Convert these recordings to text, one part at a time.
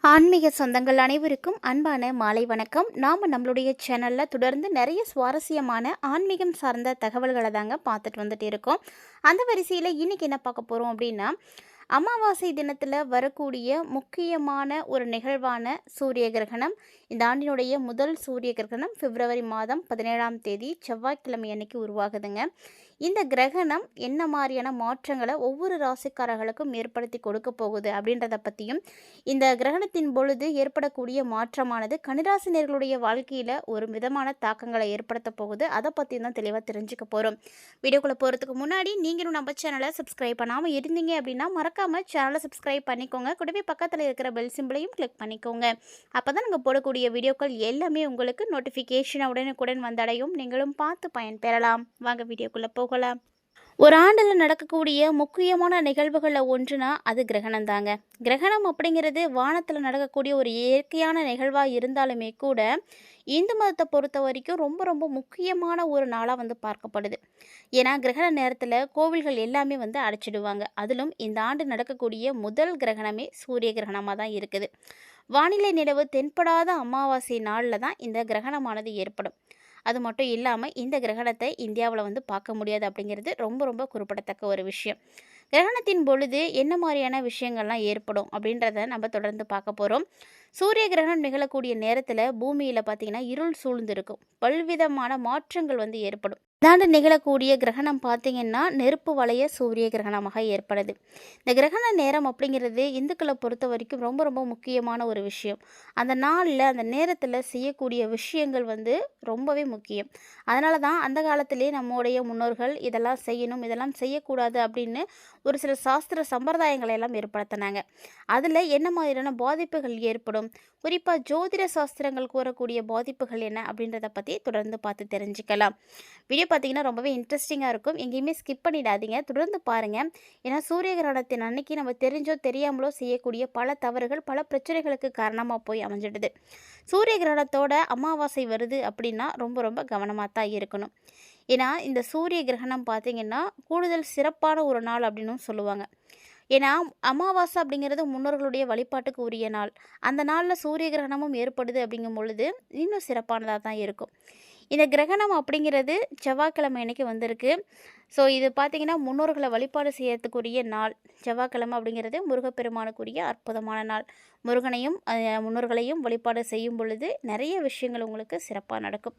ஆன்மீக சொந்தங்கள் அனைவருக்கும் அன்பான மாலை வணக்கம். நாம் நம்மளுடைய சேனலில் தொடர்ந்து நிறைய சுவாரஸ்யமான ஆன்மீகம் சார்ந்த தகவல்களை தாங்க பார்த்துட்டு வந்துட்டு இருக்கோம். அந்த வரிசையில் இன்றைக்கி என்ன பார்க்க போகிறோம் அப்படின்னா, அமாவாசை தினத்தில் வரக்கூடிய முக்கியமான ஒரு நிகழ்வான சூரிய கிரகணம். இந்த ஆண்டினுடைய முதல் சூரிய கிரகணம் பிப்ரவரி மாதம் 17ஆம் தேதி செவ்வாய்க்கிழமை அன்னைக்கு உருவாகுதுங்க. இந்த கிரகணம் என்ன மாதிரியான மாற்றங்களை ஒவ்வொரு ராசிக்காரர்களுக்கும் ஏற்படுத்தி கொடுக்க போகுது அப்படின்றத பற்றியும், இந்த கிரகணத்தின் பொழுது ஏற்படக்கூடிய மாற்றமானது கன்னிராசினியர்களுடைய வாழ்க்கையில் ஒரு விதமான தாக்கங்களை ஏற்படுத்த போகுது, அதை பற்றி தான் தெளிவாக தெரிஞ்சுக்க போகிறோம். வீடியோக்குள்ளே போகிறதுக்கு முன்னாடி நீங்களும் நம்ம சேனலை சப்ஸ்கிரைப் பண்ணாமல் இருந்தீங்க அப்படின்னா மறக்காமல் சேனலை சப்ஸ்கிரைப் பண்ணிக்கோங்க. கூடவே பக்கத்தில் இருக்கிற பெல் சிம்பிளையும் கிளிக் பண்ணிக்கோங்க. அப்போ தான் நாங்கள் போடக்கூடிய வீடியோக்கள் எல்லாமே உங்களுக்கு நோட்டிஃபிகேஷன் உடனுக்குடன் வந்தடையும். நீங்களும் பார்த்து பயன்பெறலாம். வாங்க வீடியோக்குள்ளே போகலாம். ஒரு ஆண்டில் நடக்கக்கூடிய முக்கியமான நிகழ்வுகளில் ஒன்றுனா அது கிரகணம் தாங்க. கிரகணம் அப்படிங்கிறது வானத்தில் நடக்கக்கூடிய ஒரு இயற்கையான நிகழ்வாக இருந்தாலுமே கூட இந்து மதத்தை பொறுத்த வரைக்கும் ரொம்ப ரொம்ப முக்கியமான ஒரு நாளாக பார்க்கப்படுது. ஏன்னா கிரகண நேரத்தில் கோவில்கள் எல்லாமே அடைச்சிடுவாங்க. அதிலும் இந்த ஆண்டு நடக்கக்கூடிய முதல் கிரகணமே சூரிய கிரகணமாக தான் இருக்குது. வானிலை நிலவு தென்படாத அமாவாசை நாளில் தான் இந்த கிரகணமானது ஏற்படும். அது மட்டும் இல்லாமல் இந்த கிரகணத்தை இந்தியாவில் பார்க்க முடியாது அப்படிங்கிறது ரொம்ப ரொம்ப குறிப்பிடத்தக்க ஒரு விஷயம். கிரகணத்தின் பொழுது என்ன மாதிரியான விஷயங்கள்லாம் ஏற்படும் அப்படின்றத நம்ம தொடர்ந்து பார்க்க போகிறோம். சூரிய கிரகணம் நிகழக்கூடிய நேரத்தில் பூமியில் பார்த்திங்கன்னா இருள் சூழ்ந்திருக்கும். பல்விதமான மாற்றங்கள் ஏற்படும். இதாண்டு நிகழக்கூடிய கிரகணம் பார்த்திங்கன்னா நெருப்பு வளைய சூரிய கிரகணமாக ஏற்படுது. இந்த கிரகண நேரம் அப்படிங்கிறது இந்துக்களை பொறுத்த வரைக்கும் ரொம்ப ரொம்ப முக்கியமான ஒரு விஷயம். அந்த நாளில் அந்த நேரத்தில் செய்யக்கூடிய விஷயங்கள் ரொம்பவே முக்கியம். அதனால தான் அந்த காலத்திலே நம்முடைய முன்னோர்கள் இதெல்லாம் செய்யணும், இதெல்லாம் செய்யக்கூடாது அப்படின்னு ஒரு சில சாஸ்திர சம்பிரதாயங்களை எல்லாம் ஏற்படுத்தினாங்க. அதில் என்ன மாதிரியான பாதிப்புகள் ஏற்படும், குறிப்பாக ஜோதிட சாஸ்திரங்கள் கூறக்கூடிய பாதிப்புகள் என்ன அப்படின்றத பற்றி தொடர்ந்து பார்த்து தெரிஞ்சுக்கலாம். வீடியோ பார்த்திங்கன்னா ரொம்பவே இன்ட்ரெஸ்டிங்காக இருக்கும். எங்கேயுமே ஸ்கிப் பண்ணிடாதீங்க, தொடர்ந்து பாருங்கள். ஏன்னா சூரிய கிரகணத்தின் அன்னைக்கு நம்ம தெரிஞ்சோ தெரியாமலோ செய்யக்கூடிய பல தவறுகள் பல பிரச்சனைகளுக்கு காரணமாக போய் அமைஞ்சிடுது. சூரிய கிரகணத்தோட அமாவாசை வருது அப்படின்னா ரொம்ப ரொம்ப கவனமாக தான் இருக்கணும். ஏன்னா இந்த சூரிய கிரகணம் பார்த்திங்கன்னா கூடுதல் சிறப்பான ஒரு நாள் அப்படின்னும் சொல்லுவாங்க. ஏன்னா அமாவாசை அப்படிங்கிறது முன்னோர்களுடைய வழிபாட்டுக்கு உரிய நாள். அந்த நாளில் சூரிய கிரகணமும் ஏற்படுது அப்படிங்கும் பொழுது இன்னும் சிறப்பானதாக தான் இருக்கும். இந்த கிரகணம் அப்படிங்கிறது செவ்வாய்க்கிழமை அன்னைக்கு வந்திருக்கு. ஸோ இது பார்த்திங்கன்னா முன்னோர்களை வழிபாடு செய்யறதுக்குரிய நாள். செவ்வாய்க்கிழமை அப்படிங்கிறது முருகப்பெருமானுக்குரிய அற்புதமான நாள். முருகனையும் முன்னோர்களையும் வழிபாடு செய்யும் பொழுது நிறைய விஷயங்கள் உங்களுக்கு சிறப்பாக நடக்கும்.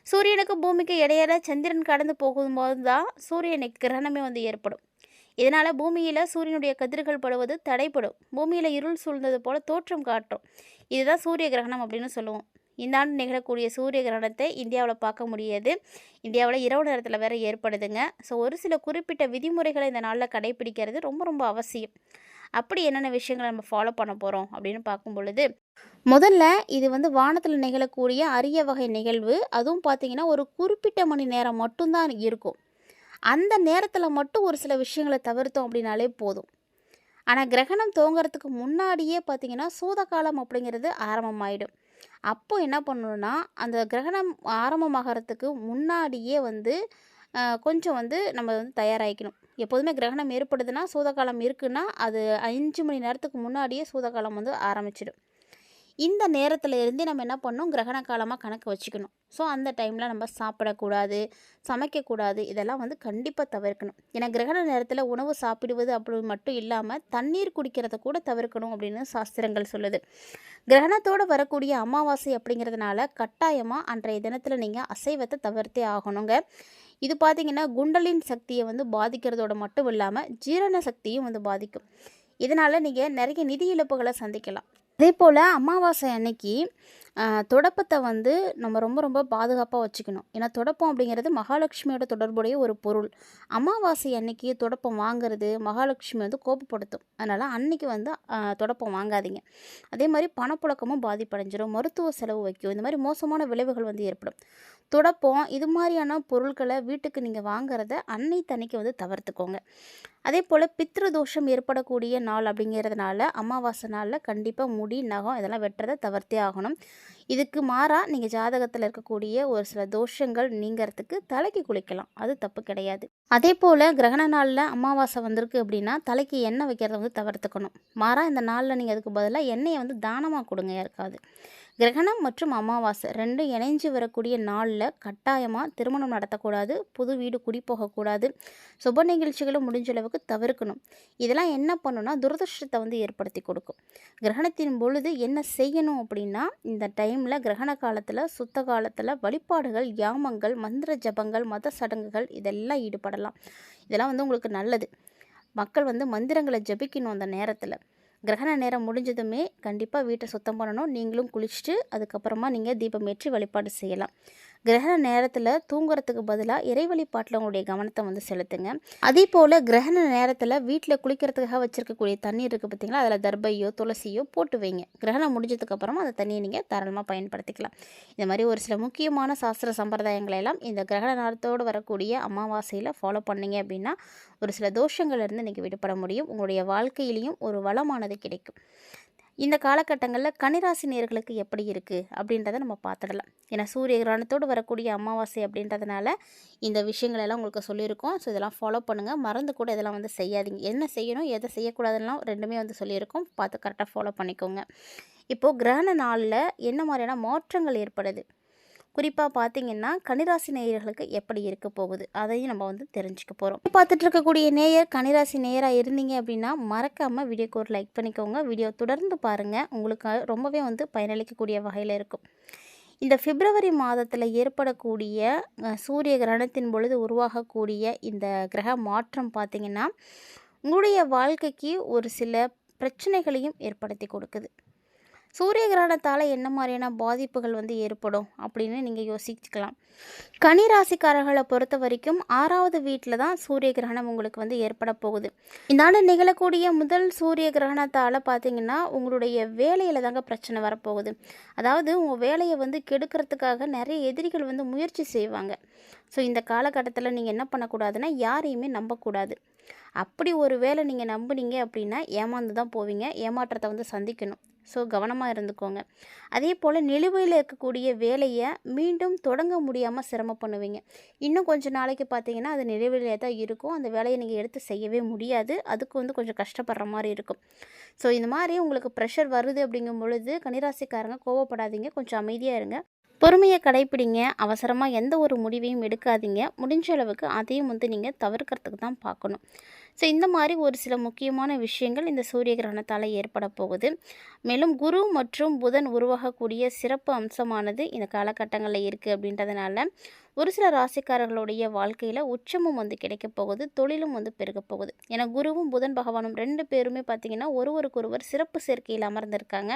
சூரியனுக்கு பூமிக்கு இடையில சந்திரன் கடந்து போகும்போது தான் சூரியனுக்கு கிரகணமே ஏற்படும். இதனால் பூமியில் சூரியனுடைய கதிர்கள் படுவது தடைப்படும். பூமியில் இருள் சூழ்ந்தது போல் தோற்றம் காட்டும். இதுதான் சூரிய கிரகணம் அப்படின்னு சொல்லுவோம். இந்த ஆண்டு நிகழக்கூடிய சூரிய கிரகணத்தை இந்தியாவில் பார்க்க முடியாது. இந்தியாவில் இரவு நேரத்தில் வேறு ஏற்படுதுங்க. ஸோ ஒரு சில குறிப்பிட்ட விதிமுறைகளை இந்த நாளில் கடைபிடிக்கிறது ரொம்ப ரொம்ப அவசியம். அப்படி என்னென்ன விஷயங்களை நம்ம ஃபாலோ பண்ண போகிறோம் அப்படின்னு பார்க்கும் பொழுது, முதல்ல இது வானத்தில் நிகழக்கூடிய அரிய வகை நிகழ்வு. அதுவும் பார்த்திங்கன்னா ஒரு குறிப்பிட்ட மணி நேரம் மட்டும்தான் இருக்கும். அந்த நேரத்தில் மட்டும் ஒரு சில விஷயங்களை தவிர்த்தோம் அப்படின்னாலே போதும். ஆனால் கிரகணம் துவங்கிறதுக்கு முன்னாடியே பார்த்திங்கன்னா சூதகாலம் அப்படிங்கிறது ஆரம்பமாயிடும். அப்போது என்ன பண்ணணுன்னா, அந்த கிரகணம் ஆரம்பமாகறதுக்கு முன்னாடியே கொஞ்சம் நம்ம தயாராகிக்கணும். எப்போதுமே கிரகணம் ஏற்படுதுன்னா சூதகாலம் இருக்குன்னா அது 5 மணி நேரத்துக்கு முன்னாடியே சூதகாலம் ஆரம்பிச்சிடும். இந்த நேரத்தில் இருந்து நம்ம என்ன பண்ணணும், கிரகண காலமாக கணக்கு வச்சுக்கணும். ஸோ அந்த டைமில் நம்ம சாப்பிடக்கூடாது, சமைக்கக்கூடாது, இதெல்லாம் கண்டிப்பாக தவிர்க்கணும். ஏன்னா கிரகண நேரத்தில் உணவு சாப்பிடுவது அப்படி மட்டும் இல்லாமல் தண்ணீர் குடிக்கிறத கூட தவிர்க்கணும் அப்படின்னு சாஸ்திரங்கள் சொல்லுது. கிரகணத்தோடு வரக்கூடிய அமாவாசை அப்படிங்கிறதுனால கட்டாயமாக அன்றைய தினத்தில் நீங்கள் அசைவத்தை தவிர்த்தே ஆகணுங்க. இது பார்த்திங்கன்னா குண்டலின் சக்தியை பாதிக்கிறதோடு மட்டும் இல்லாமல் ஜீரண சக்தியும் பாதிக்கும். இதனால் நீங்கள் நிறைய நிதி இழப்புகளை சந்திக்கலாம். அதே போல் அமாவாசை அன்னைக்கு தொடப்பத்தை நம்ம ரொம்ப ரொம்ப பாதுகாப்பாக வச்சுக்கணும். ஏன்னா தொடப்பம் அப்படிங்கிறது மகாலட்சுமியோட தொடர்புடைய ஒரு பொருள். அமாவாசை அன்னைக்கு தொடப்பம் வாங்கிறது மகாலட்சுமி கோபப்படுத்தும். அதனால் அன்னைக்கு தொடப்பம் வாங்காதீங்க. அதே மாதிரி பணப்புழக்கமும் பாதிப்படைஞ்சிடும், மருத்துவ செலவு வைக்கும், இந்த மாதிரி மோசமான விளைவுகள் ஏற்படும். தொடப்பம் இது மாதிரியான பொருட்களை வீட்டுக்கு நீங்கள் வாங்குறத அன்னைக்கு தவிர்த்துக்கோங்க. அதே போல் பித்ரு தோஷம் ஏற்படக்கூடிய நாள் அப்படிங்கிறதுனால அமாவாசை நாளில் கண்டிப்பாக முடி நகம் இதெல்லாம் வெட்டுறதை தவிர்த்தே ஆகணும். இதுக்கு மாறா நீங்கள் ஜாதகத்தில் இருக்கக்கூடிய ஒரு சில தோஷங்கள் நீங்கிறதுக்கு தலைக்கு குளிக்கலாம், அது தப்பு கிடையாது. அதே போல் கிரகண நாளில் அமாவாசை வந்திருக்கு அப்படின்னா தலைக்கு எண்ணெய் வைக்கிறத வந்து தவிர்த்துக்கணும். மாறா இந்த நாளில் நீங்கள் அதுக்கு பதிலாக எண்ணெயை வந்து தானமாக கொடுங்க யாருக்காவது. கிரகணம் மற்றும் அமாவாசை ரெண்டும் இணைஞ்சு வரக்கூடிய நாளில் கட்டாயமாக திருமணம் நடத்தக்கூடாது, புது வீடு குடி போகக்கூடாது, சுப நிகழ்ச்சிகளும் முடிஞ்ச அளவுக்கு தவிர்க்கணும். இதெல்லாம் என்ன பண்ணுன்னா துரதிருஷ்டத்தை வந்து ஏற்படுத்தி கொடுக்கும். கிரகணத்தின் பொழுது என்ன செய்யணும் அப்படின்னா, இந்த டைமில் கிரகண காலத்தில் சுத்த காலத்தில் வழிபாடுகள், யாமங்கள், மந்திர ஜபங்கள், மத சடங்குகள் இதெல்லாம் ஈடுபடலாம். இதெல்லாம் வந்து உங்களுக்கு நல்லது. மக்கள் வந்து மந்திரங்களை ஜபிக்கணும் அந்த நேரத்தில். கிரகண நேரம் முடிஞ்சதுமே கண்டிப்பாக வீட்டை சுத்தம் பண்ணணும். நீங்களும் குளிச்சுட்டு அதுக்கப்புறமா நீங்கள் தீபம் ஏற்றி வழிபாடு செய்யலாம். கிரகண நேரத்தில் தூங்குறதுக்கு பதிலாக இறை வழிபாட்டில் உங்களுடைய கவனத்தை வந்து செலுத்துங்க. அதே போல் கிரகண நேரத்தில் வீட்டில் குளிக்கிறதுக்காக வச்சுருக்கக்கூடிய தண்ணீர் இருக்குது பார்த்திங்களா, அதில் தர்பையோ துளசியோ போட்டு வைங்க. கிரகணம் முடிஞ்சதுக்கப்புறமா அந்த தண்ணியை நீங்கள் தாராளமாக பயன்படுத்திக்கலாம். இந்த மாதிரி ஒரு சில முக்கியமான சாஸ்திர சம்பிரதாயங்களை எல்லாம் இந்த கிரகண நேரத்தோடு வரக்கூடிய அமாவாசையில் ஃபாலோ பண்ணிங்க அப்படின்னா ஒரு சில தோஷங்கள்லேருந்து நீங்கள் விடுபட முடியும். உங்களுடைய வாழ்க்கையிலையும் ஒரு வளமானது கிடைக்கும். இந்த காலகட்டங்களில் கன்னிராசி நேயர்களுக்கு எப்படி இருக்குது அப்படின்றத நம்ம பார்த்துடலாம். ஏன்னா சூரிய கிரகணத்தோடு வரக்கூடிய அமாவாசை அப்படின்றதுனால இந்த விஷயங்களெல்லாம் உங்களுக்கு சொல்லியிருக்கோம். ஸோ இதெல்லாம் ஃபாலோ பண்ணுங்கள். மறந்து கூட இதெல்லாம் வந்து செய்யாதீங்க. என்ன செய்யணும் எதை செய்யக்கூடாதுலாம் ரெண்டுமே வந்து சொல்லியிருக்கோம். பார்த்து கரெக்டாக ஃபாலோ பண்ணிக்கோங்க. இப்போது கிரகண நாளில் என்ன மாதிரியான மாற்றங்கள் ஏற்படுது, குறிப்பாக பார்த்தீங்கன்னா கன்னிராசி நேயர்களுக்கு எப்படி இருக்க போகுது அதையும் நம்ம வந்து தெரிஞ்சுக்க போகிறோம். பார்த்துட்டு இருக்கக்கூடிய நேயர் கன்னிராசி நேயராக இருந்தீங்க அப்படின்னா மறக்காமல் வீடியோக்கு ஒரு லைக் பண்ணிக்கோங்க. வீடியோ தொடர்ந்து பாருங்கள், உங்களுக்கு ரொம்பவே வந்து பயனளிக்கக்கூடிய வகையில் இருக்கும். இந்த பிப்ரவரி மாதத்தில் ஏற்படக்கூடிய சூரிய கிரகணத்தின் பொழுது உருவாகக்கூடிய இந்த கிரக மாற்றம் பார்த்திங்கன்னா உங்களுடைய வாழ்க்கைக்கு ஒரு சில பிரச்சனைகளையும் ஏற்படுத்தி கொடுக்குது. சூரிய கிரகணத்தால் என்ன மாதிரியான பாதிப்புகள் வந்து ஏற்படும் அப்படின்னு நீங்கள் யோசிக்கலாம். கன்னி ராசிக்காரர்களை பொறுத்த வரைக்கும் 6வது வீட்டில் தான் சூரிய கிரகணம் உங்களுக்கு வந்து ஏற்பட போகுது. இந்த ஆண்டு நிகழக்கூடிய முதல் சூரிய கிரகணத்தால் பார்த்தீங்கன்னா உங்களுடைய வேலையில் தாங்க பிரச்சனை வரப்போகுது. அதாவது உங்கள் வேலையை வந்து கெடுக்கிறதுக்காக நிறைய எதிரிகள் வந்து முயற்சி செய்வாங்க. ஸோ இந்த காலகட்டத்தில் நீங்கள் என்ன பண்ணக்கூடாதுன்னா யாரையுமே நம்பக்கூடாது. அப்படி ஒரு வேளை நீங்கள் நம்புனீங்க அப்படின்னா ஏமாந்து தான் போவீங்க. ஏமாற்றத்தை வந்து சந்திக்கணும். ஸோ கவனமாக இருந்துக்கோங்க. அதே போல் நிலுவையில் இருக்கக்கூடிய வேலையை மீண்டும் தொடங்க முடியாமல் சிரமம் பண்ணுவீங்க. இன்னும் கொஞ்சம் நாளைக்கு பார்த்தீங்கன்னா அது நிலுவையிலே தான் இருக்கும். அந்த வேலையை நீங்கள் எடுத்து செய்யவே முடியாது. அதுக்கு வந்து கொஞ்சம் கஷ்டப்படுற மாதிரி இருக்கும். ஸோ இந்த மாதிரி உங்களுக்கு ப்ரெஷர் வருது அப்படிங்கும் பொழுது கன்னிராசிக்காரங்க கோவப்படாதீங்க, கொஞ்சம் அமைதியாக இருங்க, பொறுமையை கடைப்பிடிங்க. அவசரமாக எந்த ஒரு முடிவையும் எடுக்காதீங்க. முடிஞ்ச அளவுக்கு அதையும் வந்து நீங்கள் தவிர்க்கிறதுக்கு தான் பார்க்கணும். ஸோ இந்த மாதிரி ஒரு சில முக்கியமான விஷயங்கள் இந்த சூரிய கிரகணத்தால் ஏற்பட போகுது. மேலும் குரு மற்றும் புதன் உருவாகக்கூடிய சிறப்பு அம்சமானது இந்த காலகட்டங்களில் இருக்குது அப்படின்றதுனால ஒரு சில ராசிக்காரர்களுடைய வாழ்க்கையில் உச்சமும் வந்து கிடைக்க போகுது, தொழிலும் வந்து பெருக போகுது. ஏன்னா குருவும் புதன் பகவானும் 2 பேருமே பார்த்திங்கன்னா ஒருவருக்கொருவர் சிறப்பு சேர்க்கையில் அமர்ந்திருக்காங்க.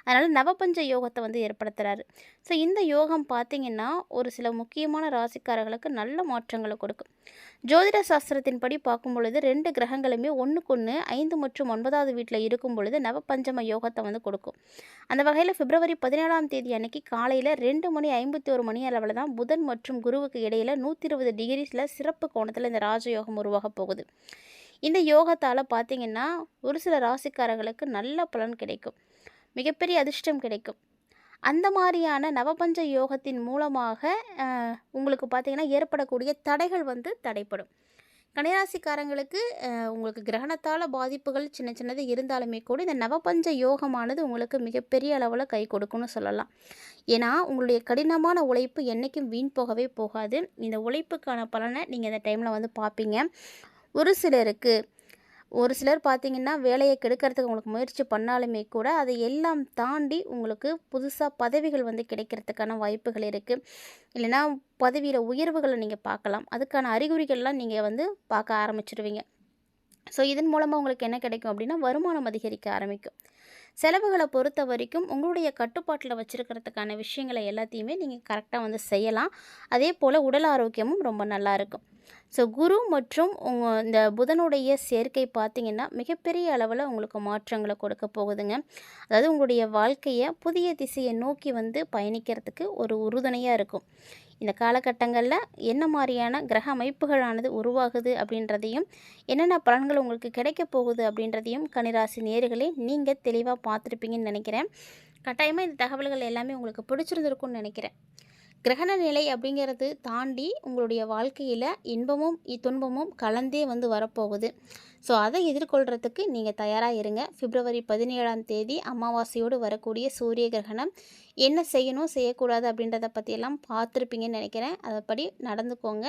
அதனால் நவபஞ்ச யோகத்தை வந்து ஏற்படுத்துகிறாரு. ஸோ இந்த யோகம் பார்த்திங்கன்னா ஒரு சில முக்கியமான ராசிக்காரர்களுக்கு நல்ல மாற்றங்களை கொடுக்கும். ஜோதிட சாஸ்திரத்தின்படி பார்க்கும் பொழுது 2 கிரகங்களுமே ஒன்றுக்கொன்று 5 மற்றும் 9வது வீட்டில் இருக்கும் பொழுது நவபஞ்சம யோகத்தை வந்து கொடுக்கும். அந்த வகையில் பிப்ரவரி 17ஆம் தேதி அன்னைக்கு காலையில் 2:51 அளவில் தான் புதன் மற்றும் குருவுக்கு இடையில் 120 டிகிரிஸில் சிறப்பு கோணத்தில் இந்த ராஜயோகம் உருவாக போகுது. இந்த யோகத்தால் பார்த்திங்கன்னா ஒரு சில ராசிக்காரர்களுக்கு நல்ல பலன் கிடைக்கும், மிகப்பெரிய அதிர்ஷ்டம் கிடைக்கும். அந்த மாதிரியான நவபஞ்ச யோகத்தின் மூலமாக உங்களுக்கு பார்த்திங்கன்னா ஏற்படக்கூடிய தடைகள் வந்து தடைப்படும். கன்னிராசிக்காரங்களுக்கு உங்களுக்கு கிரகணத்தால் பாதிப்புகள் சின்ன சின்னது இருந்தாலுமே கூட இந்த நவபஞ்ச யோகமானது உங்களுக்கு மிகப்பெரிய அளவில் கை கொடுக்குன்னு சொல்லலாம். ஏன்னா உங்களுடைய கடினமான உழைப்பு என்றைக்கும் வீண் போகவே போகாது. இந்த உழைப்புக்கான பலனை நீங்கள் இந்த டைமில் வந்து பார்ப்பீங்க. ஒரு சிலர் பார்த்திங்கன்னா வேலையை கெடுக்கிறதுக்கு உங்களுக்கு முயற்சி பண்ணாலுமே கூட அதை எல்லாம் தாண்டி உங்களுக்கு புதுசாக பதவிகள் வந்து கிடைக்கிறதுக்கான வாய்ப்புகள் இருக்குது. இல்லைனா பதவியில் உயர்வுகளை நீங்கள் பார்க்கலாம். அதுக்கான அறிகுறிகள்லாம் நீங்கள் வந்து பார்க்க ஆரம்பிச்சிடுவீங்க. ஸோ இதன் மூலமாக உங்களுக்கு என்ன கிடைக்கும் அப்படின்னா வருமானம் அதிகரிக்க ஆரம்பிக்கும். செலவுகளை பொறுத்த வரைக்கும் உங்களுடைய கட்டுப்பாட்டில் வச்சுருக்கிறதுக்கான விஷயங்களை எல்லாத்தையுமே நீங்கள் கரெக்டாக வந்து செய்யலாம். அதே போல் உடல் ஆரோக்கியமும் ரொம்ப நல்லாயிருக்கும். ஸோ குரு மற்றும் இந்த புதனுடைய சேர்க்கை பார்த்திங்கன்னா மிகப்பெரிய அளவில் உங்களுக்கு மாற்றங்களை கொடுக்க போகுதுங்க. அதாவது உங்களுடைய வாழ்க்கையை புதிய திசையை நோக்கி வந்து பயணிக்கிறதுக்கு ஒரு உறுதுணையாக இருக்கும். இந்த காலகட்டங்களில் என்ன மாதிரியான கிரக அமைப்புகளானது உருவாகுது அப்படின்றதையும் என்னென்ன பலன்கள் உங்களுக்கு கிடைக்க போகுது அப்படின்றதையும் கன்னிராசி நேயர்களே நீங்கள் தெளிவாக பார்த்துருப்பீங்கன்னு நினைக்கிறேன். கட்டாயமாக இந்த தகவல்கள் எல்லாமே உங்களுக்கு பிடிச்சிருந்துருக்கும்னு நினைக்கிறேன். கிரகண நிலை அப்படிங்கிறது தாண்டி உங்களுடைய வாழ்க்கையில் இன்பமும் துன்பமும் கலந்தே வரப்போகுது. ஸோ அதை எதிர்கொள்கிறதுக்கு நீங்கள் தயாராக இருங்க. பிப்ரவரி 17ஆம் தேதி அமாவாசையோடு வரக்கூடிய சூரிய கிரகணம் என்ன செய்யணும் செய்யக்கூடாது அப்படின்றத பற்றியெல்லாம் பார்த்துருப்பீங்கன்னு நினைக்கிறேன். அதைப்படி நடந்துக்கோங்க.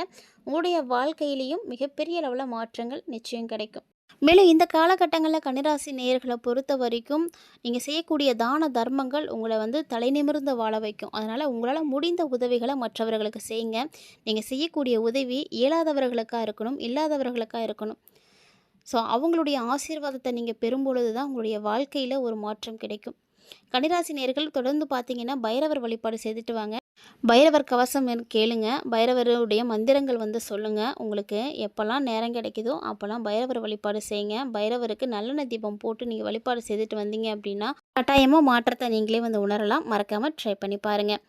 உங்களுடைய வாழ்க்கையிலையும் மிகப்பெரிய அளவில் மாற்றங்கள் நிச்சயம் கிடைக்கும். மேலும் இந்த காலகட்டங்களில் கன்னிராசி நேயர்களை பொறுத்த வரைக்கும் நீங்கள் செய்யக்கூடிய தான தர்மங்கள் உங்களை தலைநிமிர்ந்து வாழ வைக்கும். அதனால் உங்களால் முடிந்த உதவிகளை மற்றவர்களுக்கு செய்யுங்க. நீங்கள் செய்யக்கூடிய உதவி இயலாதவர்களுக்காக இருக்கணும், இல்லாதவர்களுக்காக இருக்கணும். ஸோ அவங்களுடைய ஆசீர்வாதத்தை நீங்கள் பெறும்பொழுது தான் உங்களுடைய வாழ்க்கையில் ஒரு மாற்றம் கிடைக்கும். கன்னிராசி நேயர்கள் தொடர்ந்து பார்த்தீங்கன்னா பைரவர் வழிபாடு செய்துட்டு வாங்க. பைரவர் கவசம் கேளுங்க. பைரவருடைய மந்திரங்கள் சொல்லுங்கள். உங்களுக்கு எப்போல்லாம் நேரம் கிடைக்குதோ அப்போல்லாம் பைரவர் வழிபாடு செய்யுங்க. பைரவருக்கு நல்லெண்ணெய் தீபம் போட்டு நீங்கள் வழிபாடு செய்துட்டு வந்தீங்க அப்படின்னா கட்டாயமாக மாற்றத்தை நீங்களே உணரலாம். மறக்காமல் ட்ரை பண்ணி பாருங்கள்.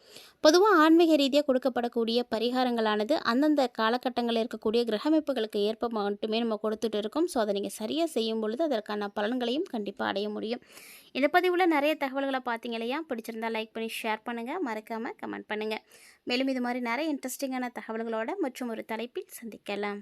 பொதுவாக ஆன்மீக ரீதியாக கொடுக்கப்படக்கூடிய பரிகாரங்களானது அந்தந்த காலகட்டங்களில் இருக்கக்கூடிய கிரகமைப்புகளுக்கு ஏற்ப மட்டுமே நம்ம கொடுத்துட்டு இருக்கோம். ஸோ அதை நீங்கள் சரியாக செய்யும் பொழுது அதற்கான பலன்களையும் கண்டிப்பாக அடைய முடியும். இந்த பதிவில் நிறைய தகவல்களை பார்த்தீங்க இல்லையா? பிடிச்சிருந்தா லைக் பண்ணி ஷேர் பண்ணுங்கள். மறக்காமல் கமெண்ட் பண்ணுங்கள். மேலும் இது மாதிரி நிறைய இன்ட்ரெஸ்டிங்கான தகவல்களோட மற்றும் ஒரு தலைப்பில் சந்திக்கலாம்.